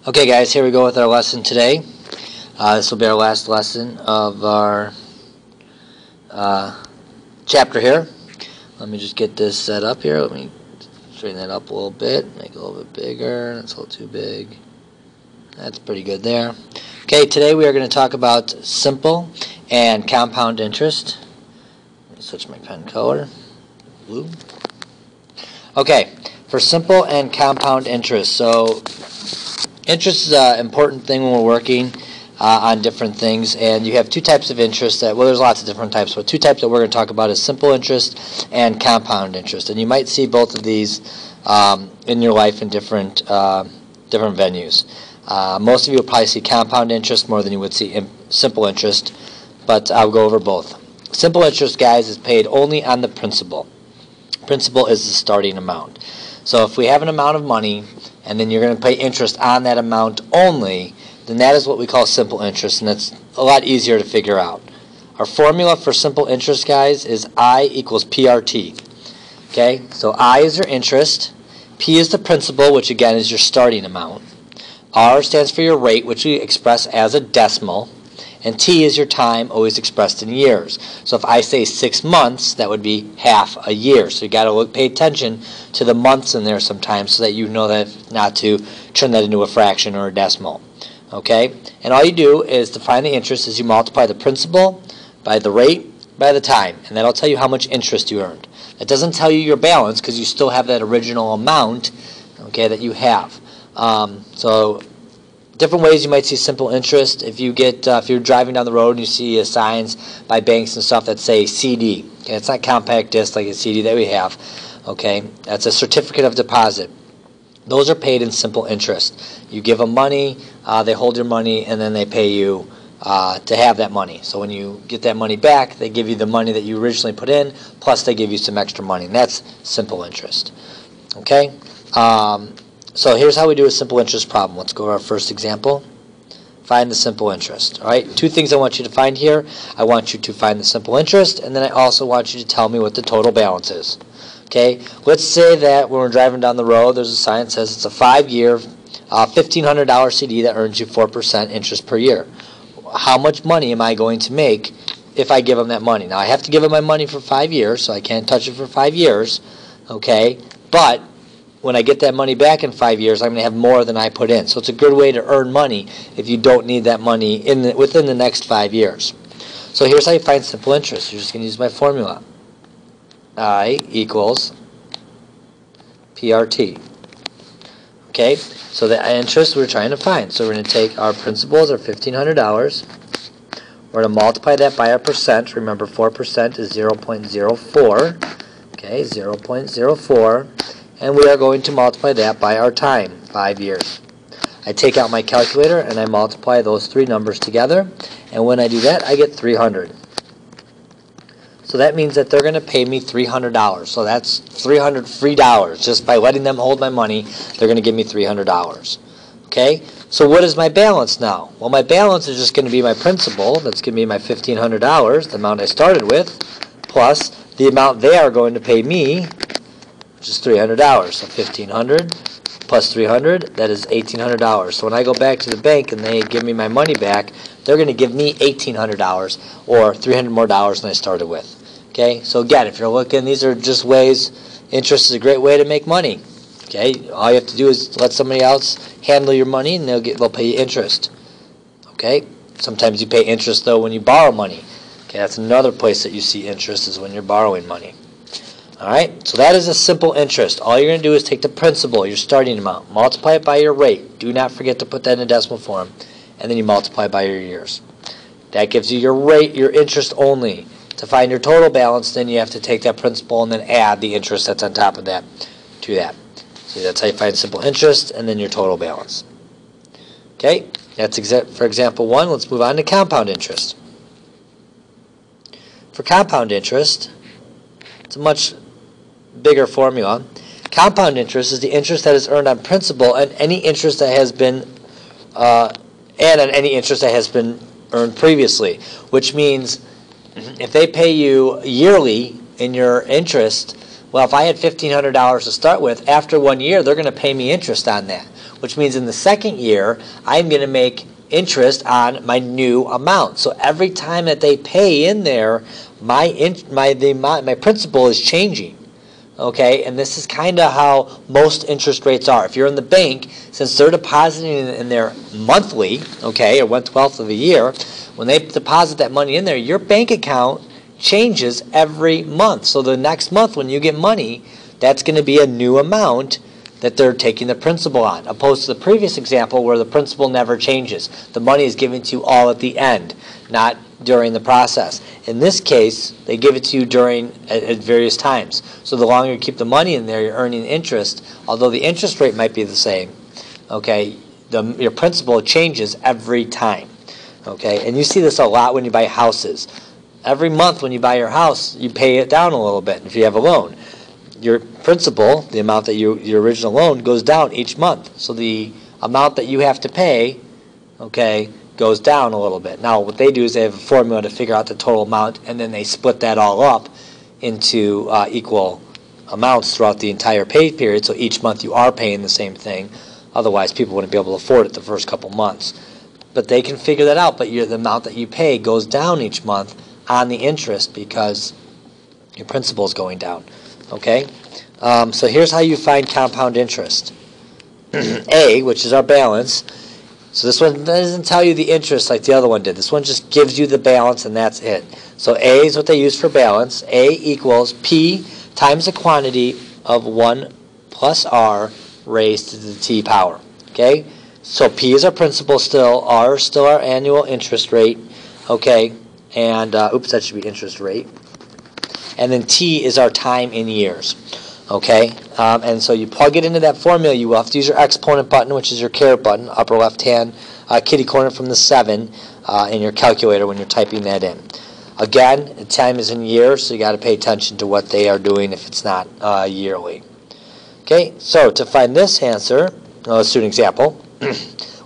Okay guys, here we go with our lesson today. This will be our last lesson of our chapter here. Let me just get this set up here. Let me straighten that up a little bit, make it a little bit bigger. That's a little too big. That's pretty good there. Okay, today we are going to talk about simple and compound interest. Let me switch my pen color. Blue. Okay, for simple and compound interest. So interest is an important thing when we're working on different things, and you have two types of interest. Well, there's lots of different types, but two types that we're going to talk about is simple interest and compound interest. And you might see both of these in your life in different venues. Most of you will probably see compound interest more than you would see simple interest, but I'll go over both. Simple interest, guys, is paid only on the principal. Principal is the starting amount. So if we have an amount of money, and then you're going to pay interest on that amount only, then that is what we call simple interest, and that's a lot easier to figure out. Our formula for simple interest, guys, is I equals PRT. Okay, so I is your interest, P is the principal, which again is your starting amount, R stands for your rate, which we express as a decimal, and T is your time, always expressed in years. So if I say 6 months, that would be half a year. So you got to pay attention to the months in there sometimes so that you know that not to turn that into a fraction or a decimal. Okay? And all you do is to find the interest is you multiply the principal by the rate by the time, and that'll tell you how much interest you earned. It doesn't tell you your balance because you still have that original amount, okay, that you have. So different ways you might see simple interest. If you get, if you're driving down the road and you see signs by banks and stuff that say CD, okay, it's not compact disc like a CD that we have. Okay, that's a certificate of deposit. Those are paid in simple interest. You give them money, they hold your money, and then they pay you to have that money. So when you get that money back, they give you the money that you originally put in, plus they give you some extra money, and that's simple interest. Okay. So here's how we do a simple interest problem. Let's go to our first example. Find the simple interest. All right. Two things I want you to find here. I want you to find the simple interest, and then I also want you to tell me what the total balance is. Okay. Let's say that when we're driving down the road, there's a sign that says it's a 5-year, $1,500 CD that earns you 4% interest per year. How much money am I going to make if I give them that money? Now, I have to give them my money for 5 years, so I can't touch it for 5 years. Okay. But when I get that money back in 5 years, I'm going to have more than I put in. So it's a good way to earn money if you don't need that money within the next 5 years. So here's how you find simple interest. You're just going to use my formula. I equals PRT. Okay, so the interest we're trying to find. So we're going to take our principals, our $1,500. We're going to multiply that by our percent. Remember, 4% is 0.04. Okay, 0.04. And we are going to multiply that by our time, 5 years. I take out my calculator and I multiply those three numbers together. And when I do that, I get 300. So that means that they're going to pay me $300. So that's 300 free dollars. Just by letting them hold my money, they're going to give me $300. Okay? So what is my balance now? Well, my balance is just going to be my principal. That's going to be my $1,500, the amount I started with, plus the amount they are going to pay me, which is $300. So $1,500 plus 300, that is $1,800. So when I go back to the bank and they give me my money back, they're going to give me $1,800 or $300 more dollars than I started with. Okay, so again, if you're looking, these are just ways. Interest is a great way to make money. Okay, all you have to do is let somebody else handle your money, and they'll pay you interest. Okay, sometimes you pay interest though when you borrow money. Okay, that's another place that you see interest is when you're borrowing money. Alright, so that is a simple interest. All you're going to do is take the principal, your starting amount, multiply it by your rate. Do not forget to put that in a decimal form. And then you multiply by your years. That gives you your rate, your interest only. To find your total balance, then you have to take that principal and then add the interest that's on top of that to that. So that's how you find simple interest and then your total balance. Okay, that's for example 1. Let's move on to compound interest. For compound interest, it's a much bigger formula. Compound interest is the interest that is earned on principal and any interest that has been earned previously, which means if they pay you yearly in your interest, well, if I had $1,500 to start with, after 1 year, they're going to pay me interest on that, which means in the second year, I'm going to make interest on my new amount. So every time that they pay in there, my principal is changing. Okay, and this is kind of how most interest rates are. If you're in the bank, since they're depositing in there monthly, okay, or 1/12 of a year, when they deposit that money in there, your bank account changes every month. So the next month when you get money, that's going to be a new amount that they're taking the principal on, opposed to the previous example where the principal never changes. The money is given to you all at the end, not during the process. In this case, they give it to you during at various times. So the longer you keep the money in there, you're earning interest. Although the interest rate might be the same, okay, your principal changes every time. Okay, and you see this a lot when you buy houses. Every month when you buy your house, you pay it down a little bit if you have a loan. Your principal, the amount that your original loan, goes down each month. So the amount that you have to pay, okay, goes down a little bit. Now what they do is they have a formula to figure out the total amount, and then they split that all up into equal amounts throughout the entire pay period, so each month you are paying the same thing. Otherwise people wouldn't be able to afford it the first couple months. But they can figure that out, but the amount that you pay goes down each month on the interest because your principal is going down. Okay? So here's how you find compound interest. A, which is our balance. So this one doesn't tell you the interest like the other one did. This one just gives you the balance and that's it. So A is what they use for balance. A equals P times the quantity of 1 plus R raised to the T power. Okay? So P is our principal still. R is still our annual interest rate. Okay? And, oops, that should be interest rate. And then T is our time in years. Okay? And so you plug it into that formula. You will have to use your exponent button, which is your caret button, upper left-hand kitty corner from the 7 in your calculator when you're typing that in. Again, the time is in years, so you got to pay attention to what they are doing if it's not yearly. Okay? So to find this answer, let's do an example.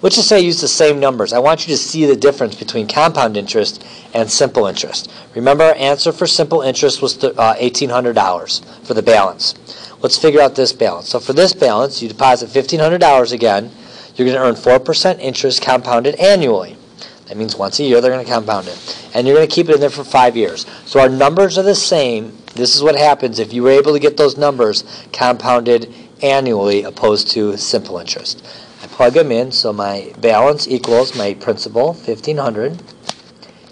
Let's just say use the same numbers. I want you to see the difference between compound interest and simple interest. Remember, our answer for simple interest was $1,800 for the balance. Let's figure out this balance. So for this balance, you deposit $1,500 again. You're going to earn 4% interest compounded annually. That means once a year they're going to compound it. And you're going to keep it in there for 5 years. So our numbers are the same. This is what happens if you were able to get those numbers compounded annually opposed to simple interest. I plug them in, so my balance equals my principal, $1,500.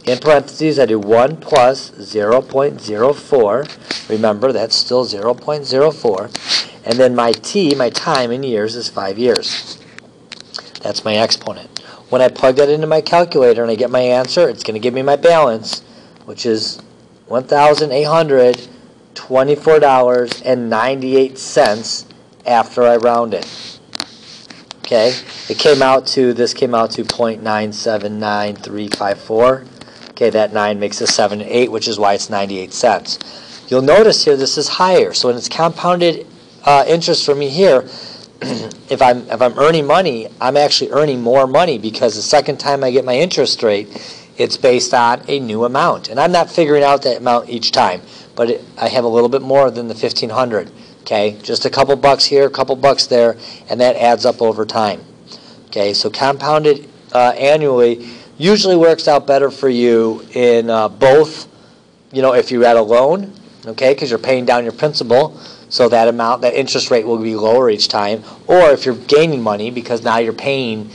In parentheses, I do 1 plus 0.04. Remember, that's still 0.04. And then my T, my time in years, is 5 years. That's my exponent. When I plug that into my calculator and I get my answer, it's going to give me my balance, which is $1,824.98 after I round it. Okay, this came out to 0.979354. Okay, that 9 makes a 7 and 8, which is why it's 98 cents. You'll notice here this is higher. So when it's compounded interest for me here, if I'm earning money, I'm actually earning more money because the second time I get my interest rate, it's based on a new amount. And I'm not figuring out that amount each time, but I have a little bit more than the $1,500. Okay, just a couple bucks here, a couple bucks there, and that adds up over time. Okay, so compounded annually usually works out better for you in both, if you're at a loan, okay, because you're paying down your principal, so that amount, that interest rate will be lower each time, or if you're gaining money because now you're getting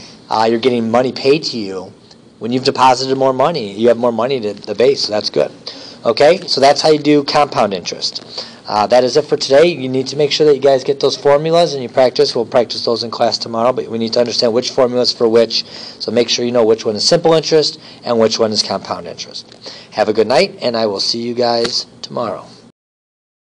money paid to you. When you've deposited more money, you have more money to the base, so that's good. Okay, so that's how you do compound interest. That is it for today. You need to make sure that you guys get those formulas and you practice. We'll practice those in class tomorrow, but we need to understand which formulas for which. So make sure you know which one is simple interest and which one is compound interest. Have a good night, and I will see you guys tomorrow.